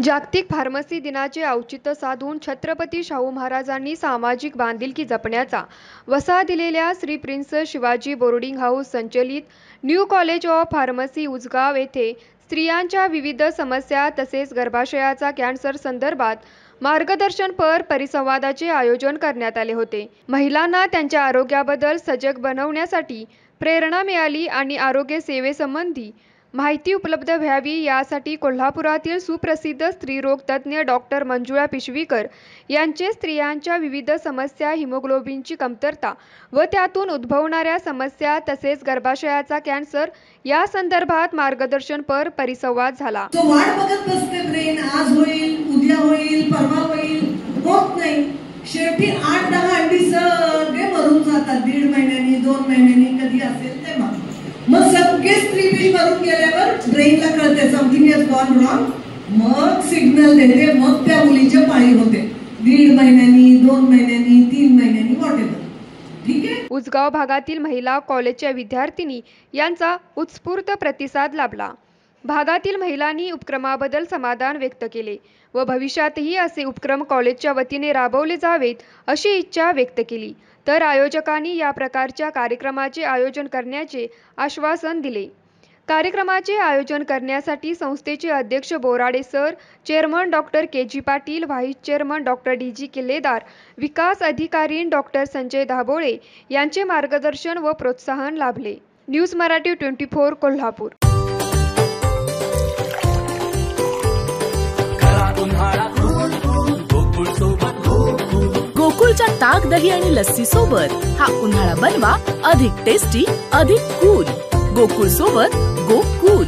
जागतिक फार्मसी दिनाचे औचित्य साधून छत्रपती शाहू महाराजांनी सामाजिक बांधिलकी जपण्याचा वसा दिलेल्या Shri prince Shivaji boarding house संचलित new college of pharmacy Ujgaon येथे स्त्रियांच्या विविध समस्या तसेच गर्भाशयाचा कॅन्सर संदर्भात मार्गदर्शनपर परिसंवादाचे आयोजन करण्यात आले होते। महिलांना त्यांच्या आरोग्याबद्दल सजग बनवण्यासाठी प्रेरणा मिळाली आणि आरोग्य सेवेसंबंधी माहिती उपलब्ध व्हावी यासाठी कोल्हापुरातील सुप्रसिद्ध स्त्रीरोग तज्ज्ञ डॉक्टर मंजुळा पिशवीकर यांचे स्त्रियांच्या विविध समस्या, हिमोग्लोबिनची कमतरता व त्यातून उद्भवणाऱ्या समस्या तसेच गर्भाशयाचा कॅन्सर या संदर्भात मार्गदर्शनपर परिसंवाद झाला। वाट बघत बसते ब्रेन, आज होईल, उद्या होईल, परवा होईल, होत नाही। शेवटी 8-10 अंडी सगळे मरून जातात 1.5 महिन्यांनी, 2 महिन्यांनी, कधी असेल तेव्हा। मग सगळे स्त्रीबीज मरून गेल्यावर ब्रेनला कळते समथिंग हॅज गॉन रॉंग, मग सिग्नल देते, मग त्या मुलीची पाळी होते 1.5 महिन्यांनी, 2 महिन्यांनी, 3 महिन्यांनी, व्हॉटेवर। ठीक आहे। उजगाव भागातील महिला कॉलेजच्या विद्यार्थिनी यांचा उत्स्फूर्त प्रतिसाद लाभला। भागातील महिलांनी उपक्रमाबद्दल समाधान व्यक्त केले व भविष्यातही असे उपक्रम कॉलेजच्या वतीने राबवले जावेत अशी इच्छा व्यक्त केली। तर आयोजकांनी या प्रकारच्या कार्यक्रमाचे आयोजन करण्याचे आश्वासन दिले। कार्यक्रमाचे आयोजन करण्यासाठी संस्थेचे अध्यक्ष Borade sir, chairman doctor K G. Patil, vice chairman doctor D G. Killedar, विकास अधिकारी डॉक्टर संजय दाभोळे यांचे मार्गदर्शन व प्रोत्साहन लाभले। न्यूज मराठी 24 कोल्हापूर। गोकुळच्या ताक, दही आणि लस्सी सोबत हा उन्हाळा बनवा अधिक टेस्टी, अधिक कूल। गोकुळ सोबत गोकुळ।